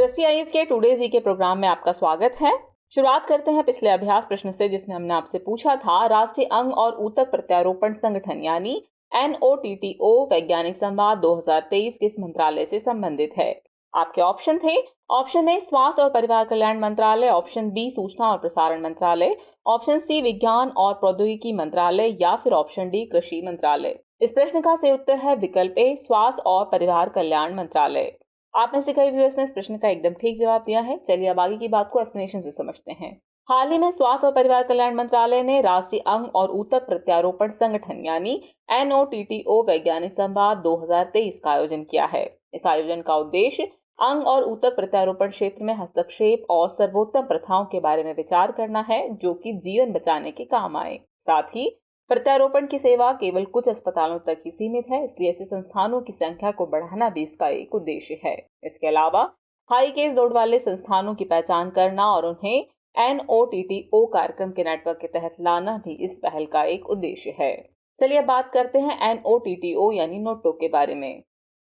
दृष्टि आईएएस के टुडे जी के प्रोग्राम में आपका स्वागत है। शुरुआत करते हैं पिछले अभ्यास प्रश्न से, जिसमें हमने आपसे पूछा था राष्ट्रीय अंग और ऊतक प्रत्यारोपण संगठन यानी NOTTO वैज्ञानिक संवाद 2023 किस मंत्रालय से संबंधित है। आपके ऑप्शन थे, ऑप्शन ए स्वास्थ्य और परिवार कल्याण मंत्रालय, ऑप्शन बी सूचना और प्रसारण मंत्रालय, ऑप्शन सी विज्ञान और प्रौद्योगिकी मंत्रालय या फिर ऑप्शन डी कृषि मंत्रालय। इस प्रश्न का सही उत्तर है विकल्प ए स्वास्थ्य और परिवार कल्याण मंत्रालय। आप में से कई व्यूअर्स ने इस प्रश्न का एकदम ठीक जवाब दिया है। चलिए अब आगे की बात को एक्सप्लेनेशन से समझते हैं। हाल ही में स्वास्थ्य और परिवार कल्याण मंत्रालय ने राष्ट्रीय अंग और ऊतक प्रत्यारोपण संगठन यानी NOTTO वैज्ञानिक संवाद 2023 का आयोजन किया है। इस आयोजन का उद्देश्य अंग और ऊतक प्रत्यारोपण क्षेत्र में हस्तक्षेप और सर्वोत्तम प्रथाओं के बारे में विचार करना है, जो कि जीवन बचाने के काम आए। साथ ही प्रत्यारोपण की सेवा केवल कुछ अस्पतालों तक ही सीमित है, इसलिए ऐसे संस्थानों की संख्या को बढ़ाना भी इसका एक उद्देश्य है। इसके अलावा हाई केस लोड वाले संस्थानों की पहचान करना और उन्हें NOTTO कार्यक्रम के नेटवर्क के तहत लाना भी इस पहल का एक उद्देश्य है। चलिए अब बात करते हैं NOTTO यानी नोटो के बारे में।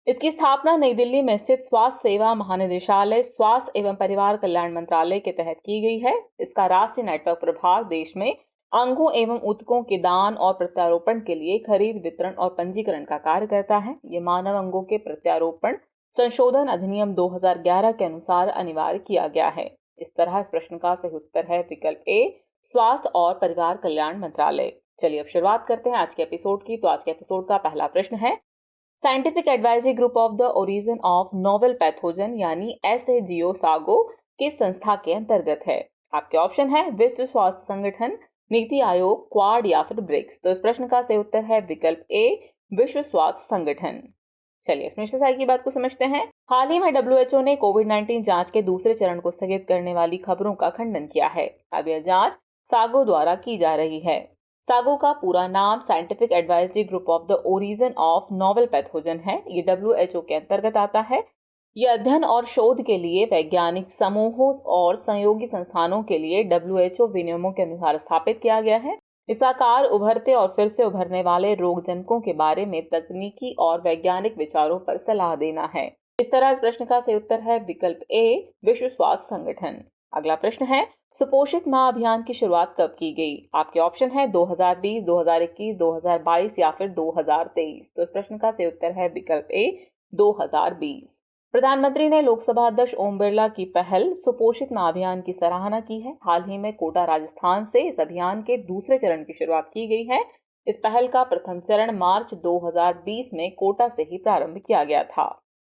इसकी स्थापना नई दिल्ली में स्थित स्वास्थ्य सेवा महानिदेशालय स्वास्थ्य एवं परिवार कल्याण मंत्रालय के तहत की गई है। इसका राष्ट्रीय नेटवर्क प्रभाग देश में अंगों एवं ऊतकों के दान और प्रत्यारोपण के लिए खरीद, वितरण और पंजीकरण का कार्य करता है। ये मानव अंगों के प्रत्यारोपण संशोधन अधिनियम 2011 के अनुसार अनिवार्य किया गया है। इस तरह इस प्रश्न का सही उत्तर है विकल्प ए स्वास्थ्य और परिवार कल्याण मंत्रालय। चलिए अब शुरुआत करते हैं आज के एपिसोड की। तो आज के एपिसोड का पहला प्रश्न है, scientific advisory group of the origin of novel pathogen यानी SAGO सागो किस संस्था के अंतर्गत है। आपके ऑप्शन है विश्व स्वास्थ्य संगठन, नीति आयोग, क्वाड या फिर ब्रिक्स। तो इस प्रश्न का सही उत्तर है विकल्प ए विश्व स्वास्थ्य संगठन। चलिए इसमें से की बात को समझते हैं। हाल ही में WHO ने कोविड-19 जांच के दूसरे चरण को स्थगित करने वाली खबरों का खंडन किया है। अब यह जांच सागो द्वारा की जा रही है। सागो का पूरा नाम scientific advisory group of the origin of novel pathogen है। ये WHO के अंतर्गत आता है। यह अध्ययन और शोध के लिए वैज्ञानिक समूहों और सहयोगी संस्थानों के लिए WHO विनियमों के अनुसार स्थापित किया गया है। इसका कार्य उभरते और फिर से उभरने वाले रोगजनकों के बारे में तकनीकी और वैज्ञानिक विचारों पर सलाह देना है। इस तरह इस प्रश्न का सही उत्तर है विकल्प ए विश्व स्वास्थ्य संगठन। अगला प्रश्न है, सुपोषित माह अभियान की शुरुआत कब की गई। आपके ऑप्शन है 2020, 2021, 2022 या फिर 2023। तो इस प्रश्न का सही उत्तर है विकल्प ए 2020। प्रधानमंत्री ने लोकसभा अध्यक्ष ओम बिरला की पहल सुपोषित माह अभियान की सराहना की है। हाल ही में कोटा राजस्थान से इस अभियान के दूसरे चरण की शुरुआत की गई है। इस पहल का प्रथम चरण मार्च 2020 में कोटा से ही प्रारंभ किया गया था।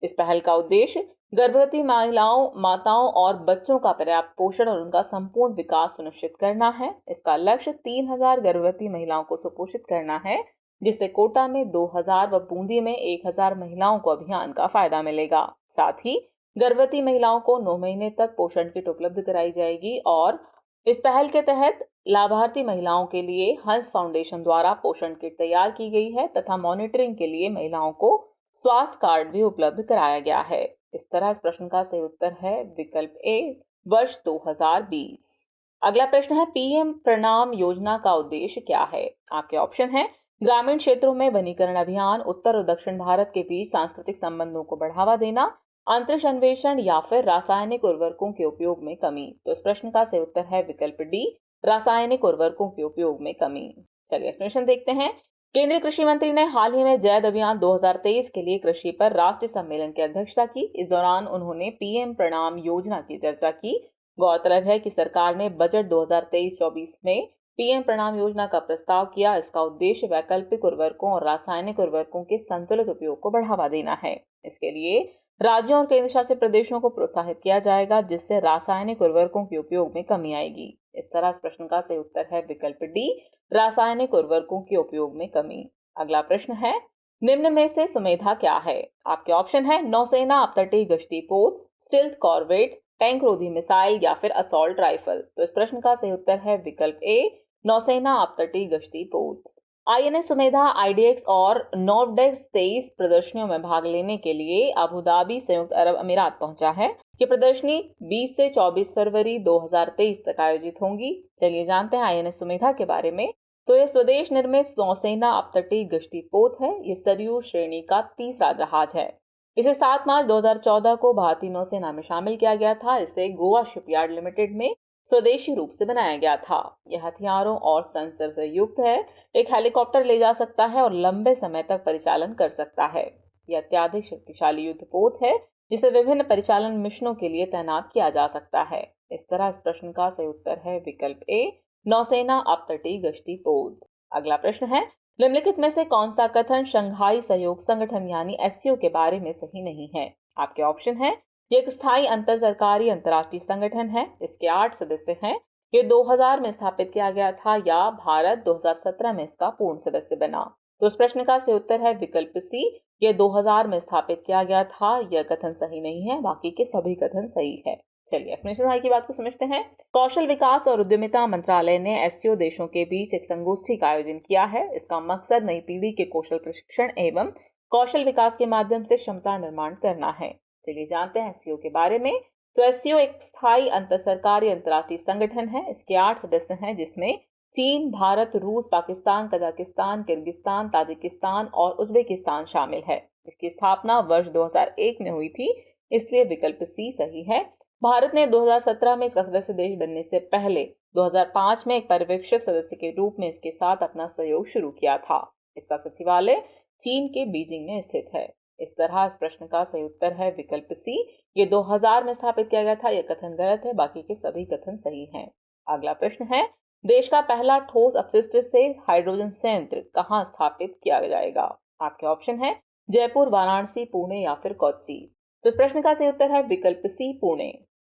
इस पहल का उद्देश्य गर्भवती महिलाओं, माताओं और बच्चों का पर्याप्त पोषण और उनका संपूर्ण विकास सुनिश्चित करना है। इसका लक्ष्य 3000 गर्भवती महिलाओं को सुपोषित करना है, जिससे कोटा में 2000 व बूंदी में 1000 महिलाओं को अभियान का फायदा मिलेगा। साथ ही गर्भवती महिलाओं को 9 महीने तक पोषण किट उपलब्ध कराई जाएगी और इस पहल के तहत लाभार्थी महिलाओं के लिए हंस फाउंडेशन द्वारा पोषण किट तैयार की गई है तथा मॉनिटरिंग के लिए महिलाओं को स्वास्थ्य कार्ड भी उपलब्ध कराया गया है। इस तरह इस प्रश्न का सही उत्तर है विकल्प ए वर्ष 2020। अगला प्रश्न है, PM प्रणाम योजना का उद्देश्य क्या है। आपके ऑप्शन है ग्रामीण क्षेत्रों में वनीकरण अभियान, उत्तर और दक्षिण भारत के बीच सांस्कृतिक संबंधों को बढ़ावा देना, अंतरिक्ष अन्वेषण या फिर रासायनिक उर्वरकों के उपयोग में कमी। तो इस प्रश्न का सही उत्तर है विकल्प डी रासायनिक उर्वरकों के उपयोग में कमी। चलिए एक्सप्लेनेशन देखते हैं। केंद्रीय कृषि मंत्री ने हाल ही में जैद अभियान 2023 के लिए कृषि पर राष्ट्रीय सम्मेलन की अध्यक्षता की। इस दौरान उन्होंने PM प्रणाम योजना की चर्चा की। गौरतलब है कि सरकार ने बजट 2023-24 में PM प्रणाम योजना का प्रस्ताव किया। इसका उद्देश्य वैकल्पिक उर्वरकों और रासायनिक उर्वरकों के संतुलित उपयोग को बढ़ावा देना है। इसके लिए राज्यों और केंद्र शासित प्रदेशों को प्रोत्साहित किया जाएगा, जिससे रासायनिक उर्वरकों के उपयोग में कमी आएगी। इस तरह इस प्रश्न का सही उत्तर है विकल्प डी रासायनिक उर्वरकों के उपयोग में कमी। अगला प्रश्न है, निम्न में से सुमेधा क्या है। आपके ऑप्शन है नौसेना अपतटीय गश्ती पोत, स्टिल्थ कॉर्वेट, टैंक रोधी मिसाइल या फिर असॉल्ट राइफल। तो इस प्रश्न का सही उत्तर है विकल्प ए नौसेना अपतटीय गश्ती पोत। INS सुमेधा IDX और नॉर्वडेक्स 23 प्रदर्शनियों में भाग लेने के लिए अबू धाबी संयुक्त अरब अमीरात पहुंचा है। ये प्रदर्शनी 20 से 24 फरवरी 2023 तक आयोजित होंगी। चलिए जानते हैं INS सुमेधा के बारे में। तो यह स्वदेश निर्मित नौसेना अपतटीय गश्ती पोत है। ये सरयू श्रेणी का तीसरा जहाज है। इसे 7 मार्च 2014 को भारतीय नौसेना में शामिल किया गया था। इसे गोवा शिपयार्ड लिमिटेड में स्वदेशी रूप से बनाया गया था। यह हथियारों और सेंसर से युक्त है, एक हेलीकॉप्टर ले जा सकता है और लंबे समय तक परिचालन कर सकता है। यह अत्यधिक शक्तिशाली युद्धपोत है जिसे विभिन्न परिचालन मिशनों के लिए तैनात किया जा सकता है। इस तरह इस प्रश्न का सही उत्तर है विकल्प ए, नौसेना अपतटीय गश्ती पोत। अगला प्रश्न है, निम्नलिखित में से कौन सा कथन शंघाई सहयोग संगठन यानी एससीओ के बारे में सही नहीं है? आपके ऑप्शन है, ये एक स्थायी अंतर सरकारी अंतर्राष्ट्रीय संगठन है, इसके 8 सदस्य हैं, ये 2000 में स्थापित किया गया था, या भारत 2017 में इसका पूर्ण सदस्य बना। तो इस प्रश्न का सही उत्तर है विकल्प सी, ये 2000 में स्थापित किया गया था। यह कथन सही नहीं है, बाकी के सभी कथन सही है। चलिए एक्सप्लेनेशन की बात को समझते हैं। कौशल विकास और उद्यमिता मंत्रालय ने एससीओ देशों के बीच एक संगोष्ठी का आयोजन किया है। इसका मकसद नई पीढ़ी के कौशल प्रशिक्षण एवं कौशल विकास के माध्यम से क्षमता निर्माण करना है। चलिए जानते हैं एससीओ के बारे में। तो एससीओ एक स्थायी अंतर सरकारी अंतर्राष्ट्रीय संगठन है। इसके 8 सदस्य हैं, जिसमें चीन, भारत, रूस, पाकिस्तान, कजाकिस्तान, किर्गिस्तान, ताजिकिस्तान और उज्बेकिस्तान शामिल है। इसकी स्थापना वर्ष 2001 में हुई थी, इसलिए विकल्प सी सही है। भारत ने 2017 में इसका सदस्य देश बनने से पहले 2005 में एक पर्यवेक्षक सदस्य के रूप में इसके साथ अपना सहयोग शुरू किया था। इसका सचिवालय चीन के बीजिंग में स्थित है। इस तरह इस प्रश्न का सही उत्तर है विकल्प सी, ये 2000 में स्थापित किया गया था। यह कथन गलत है, बाकी के सभी कथन सही हैं। अगला प्रश्न है, देश का पहला ठोस अपशिष्ट से हाइड्रोजन संयंत्र कहाँ स्थापित किया जाएगा? आपके ऑप्शन है जयपुर, वाराणसी, पुणे या फिर कोच्चि। तो इस प्रश्न का सही उत्तर है विकल्प सी, पुणे।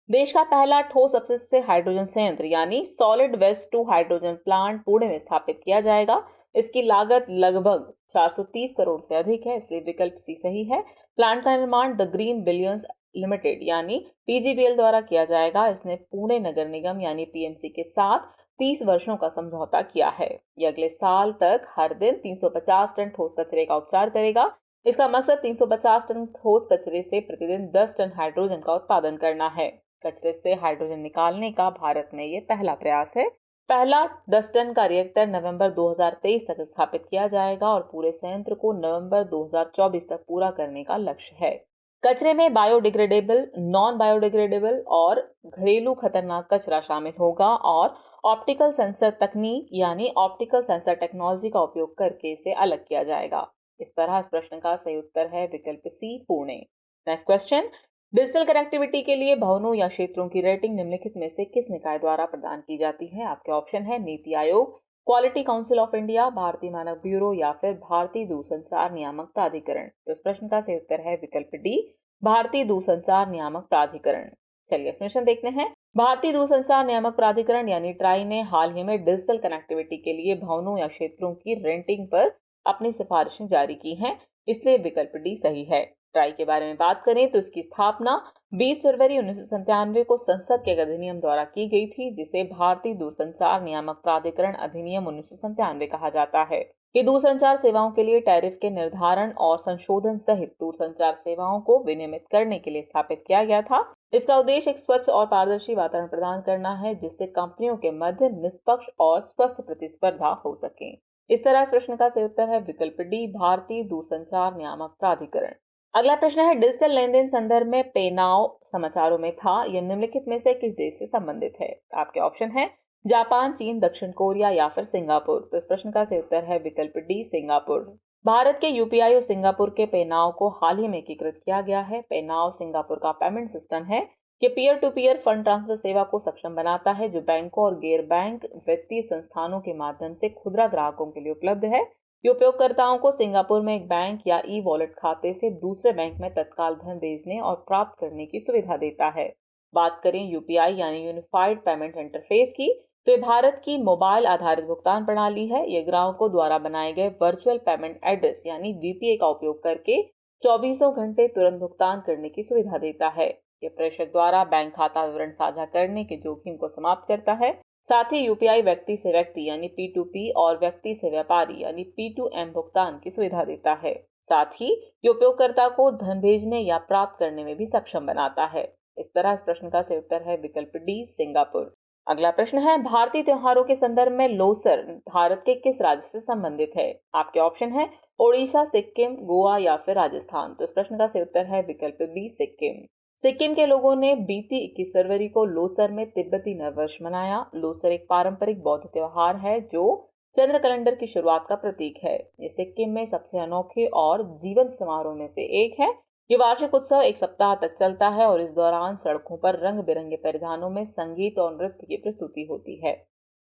देश का पहला ठोस अपशिष्ट से हाइड्रोजन संयंत्र यानी solid waste to hydrogen plant Pune में स्थापित किया जाएगा। इसकी लागत लगभग 430 करोड़ से अधिक है, इसलिए विकल्प सी सही है। प्लांट का निर्माण द ग्रीन बिलियंस लिमिटेड यानी पीजीबीएल द्वारा किया जाएगा। इसने पुणे नगर निगम यानी पीएमसी के साथ 30 वर्षों का समझौता किया है। यह अगले साल तक हर दिन 350 टन ठोस कचरे का उपचार करेगा। इसका मकसद 350 टन ठोस कचरे से प्रतिदिन 10 टन हाइड्रोजन का उत्पादन करना है। कचरे से हाइड्रोजन निकालने का भारत में ये पहला प्रयास है। पहला 10 टन का रिएक्टर नवंबर 2023 तक स्थापित किया जाएगा और पूरे संयंत्र को नवंबर 2024 तक पूरा करने का लक्ष्य है। कचरे में बायोडिग्रेडेबल, नॉन बायोडिग्रेडेबल और घरेलू खतरनाक कचरा शामिल होगा और ऑप्टिकल सेंसर तकनीक यानी ऑप्टिकल सेंसर टेक्नोलॉजी का उपयोग करके इसे अलग किया जाएगा। इस तरह इस प्रश्न का सही उत्तर है विकल्प C, Pune. Next question, digital connectivity के लिए भवनों या क्षेत्रों की रेटिंग निम्नलिखित में से किस निकाय द्वारा प्रदान की जाती है? आपके ऑप्शन है NITI Aayog, quality council of India, भारतीय मानक ब्यूरो या फिर भारतीय दूरसंचार नियामक प्राधिकरण। तो इस प्रश्न का सही उत्तर है विकल्प डी, भारतीय दूरसंचार नियामक प्राधिकरण। चलिए एक्सप्लेनेशन देखते हैं। भारतीय दूरसंचार नियामक प्राधिकरण यानी ट्राई ने हाल ही में डिजिटल कनेक्टिविटी के लिए भवनों या क्षेत्रों की रेंटिंग पर अपनी सिफारिशें जारी की हैं, इसलिए विकल्प डी सही है। ट्राई के बारे में बात करें तो इसकी स्थापना 20 फरवरी 1997 को संसद के अधिनियम द्वारा की गई थी, जिसे भारतीय दूरसंचार नियामक प्राधिकरण अधिनियम 1997 कहा जाता है। ये दूरसंचार सेवाओं के लिए टैरिफ के निर्धारण और संशोधन सहित दूरसंचार सेवाओं को विनियमित करने के लिए स्थापित किया गया था। इसका उद्देश्य एक स्वच्छ और पारदर्शी वातावरण प्रदान करना है, जिससे कंपनियों के मध्य निष्पक्ष और स्वस्थ प्रतिस्पर्धा हो सके। इस तरह इस प्रश्न का सही उत्तर है विकल्प डी, भारतीय दूरसंचार नियामक प्राधिकरण। अगला प्रश्न है, डिजिटल लेन देन संदर्भ में पे नाउ समाचारों में था, यह निम्नलिखित में से किस देश से संबंधित है? आपके ऑप्शन है जापान, चीन, दक्षिण कोरिया या फिर सिंगापुर। तो इस प्रश्न का सही उत्तर है विकल्प डी, सिंगापुर। भारत के यूपीआई और सिंगापुर के पे नाउ को हाल ही में एकीकृत किया गया है। पे नाउ सिंगापुर का पेमेंट सिस्टम है। ये peer to peer fund transfer सेवा को सक्षम बनाता है, जो बैंकों और गैर बैंक वित्तीय संस्थानों के माध्यम से खुदरा ग्राहकों के लिए उपलब्ध है। ये उपयोगकर्ताओं को सिंगापुर में एक बैंक या ई वॉलेट खाते से दूसरे बैंक में तत्काल धन भेजने और प्राप्त करने की सुविधा देता है। बात करें यूपीआई यानी यूनिफाइड पेमेंट इंटरफेस की, तो ये भारत की मोबाइल आधारित भुगतान प्रणाली है। ये ग्राहकों द्वारा बनाए गए वर्चुअल पेमेंट एड्रेस यानी वीपीए का उपयोग करके 24 घंटे तुरंत भुगतान करने की सुविधा देता है। ये प्रेषक द्वारा बैंक खाता विवरण साझा करने के जोखिम को समाप्त करता है। साथ ही यूपीआई व्यक्ति से व्यक्ति यानी P2P और व्यक्ति से व्यापारी यानी P2M भुगतान की सुविधा देता है। साथ ही ये उपयोगकर्ता को धन भेजने या प्राप्त करने में भी सक्षम बनाता है। इस तरह इस प्रश्न का सही उत्तर है विकल्प डी, सिंगापुर। अगला प्रश्न है, भारतीय त्योहारों के संदर्भ में लोसर भारत के किस राज्य से संबंधित है? आपके ऑप्शन है ओडिशा, सिक्किम, गोवा या फिर राजस्थान। तो इस प्रश्न का सही उत्तर है विकल्प बी, सिक्किम। सिक्किम के लोगों ने बीती 21 फरवरी को लोसर में तिब्बती नववर्ष मनाया। लोसर एक पारंपरिक बौद्ध त्योहार है जो चंद्र कैलेंडर की शुरुआत का प्रतीक है। ये सिक्किम में सबसे अनोखे और जीवंत समारोह में से एक है। ये वार्षिक उत्सव एक सप्ताह तक चलता है और इस दौरान सड़कों पर रंग बिरंगे परिधानों में संगीत और नृत्य की प्रस्तुति होती है।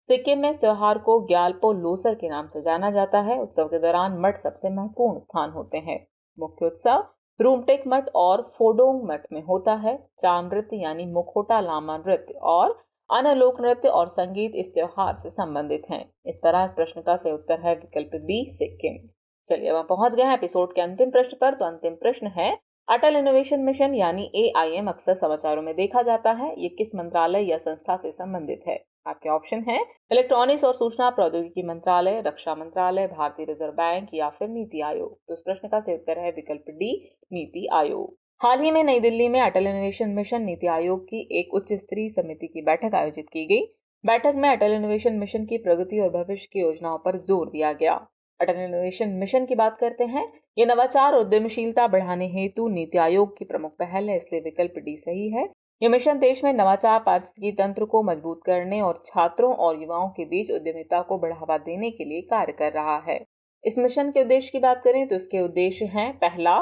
सिक्किम में इस त्योहार को ग्यालपो लोसर के नाम से जाना जाता है। उत्सव के दौरान मठ सबसे महत्वपूर्ण स्थान होते हैं। मुख्य उत्सव रूमटेक मठ और फोडोंग मठ में होता है। चाम नृत्य यानी मुखोटा लामा नृत्य और अन्य लोक नृत्य और संगीत इस त्योहार से संबंधित हैं। इस तरह इस प्रश्न का सही उत्तर है विकल्प बी, सिक्किम। चलिए अब हम पहुंच गए हैं एपिसोड के अंतिम प्रश्न पर। तो अंतिम प्रश्न है, अटल इनोवेशन मिशन यानी AIM अक्सर समाचारों में देखा जाता है। ये किस मंत्रालय या संस्था से संबंधित है? आपके ऑप्शन हैं इलेक्ट्रॉनिक्स और सूचना प्रौद्योगिकी मंत्रालय, रक्षा मंत्रालय, भारतीय रिजर्व बैंक या फिर नीति आयोग। तो इस प्रश्न का सही उत्तर है विकल्प डी, नीति आयोग। हाल ही में नई दिल्ली में अटल इनोवेशन मिशन नीति आयोग की एक उच्च स्तरीय समिति की बैठक आयोजित की गई। बैठक में अटल इनोवेशन मिशन की प्रगति और भविष्य की योजनाओं पर जोर दिया गया। अटल इनोवेशन मिशन की बात करते हैं। ये नवाचार और उद्यमशीलता बढ़ाने हेतु नीति आयोग की प्रमुख पहल है, इसलिए विकल्प डी सही है। यह मिशन देश में नवाचार पारिस्थितिकी तंत्र को मजबूत करने और छात्रों और युवाओं के बीच उद्यमिता को बढ़ावा देने के लिए कार्य कर रहा है। इस मिशन के उद्देश्य की बात करें तो इसके उद्देश्य हैं, पहला,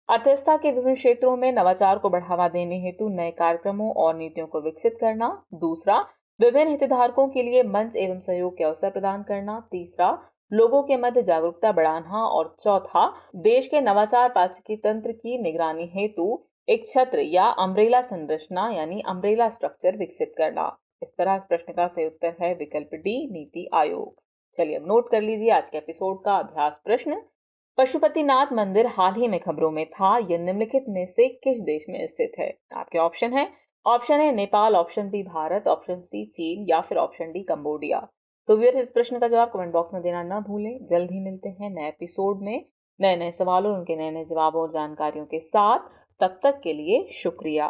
अर्थव्यवस्था के विभिन्न क्षेत्रों में नवाचार को बढ़ावा देने हेतु नए कार्यक्रमों और नीतियों को विकसित करना। दूसरा, विभिन्न हितधारकों के लिए मंच एवं सहयोग के अवसर प्रदान करना। तीसरा, लोगों के मध्य जागरूकता बढ़ाना। और चौथा, देश के नवाचार पारिस्थितिकी तंत्र की निगरानी हेतु एक छत्र या अम्ब्रेला संरचना यानी अम्ब्रेला स्ट्रक्चर विकसित करना। इस तरह इस प्रश्न का सही उत्तर है विकल्प डी, नीति आयोग। चलिए अब नोट कर लीजिए आज के एपिसोड का अभ्यास प्रश्न। पशुपतिनाथ मंदिर हाल ही में खबरों में था। यह निम्नलिखित में से किस देश में स्थित है? आपके ऑप्शन है Nepal, option B Bharat, option C चीन या फिर ऑप्शन डी कंबोडिया। तो व्यूअर्स, इस प्रश्न का जवाब कमेंट बॉक्स में देना न भूलें। जल्द ही मिलते हैं नए एपिसोड में नए नए सवालों, उनके नए नए जवाबों और जानकारियों के साथ। तब तक के लिए शुक्रिया।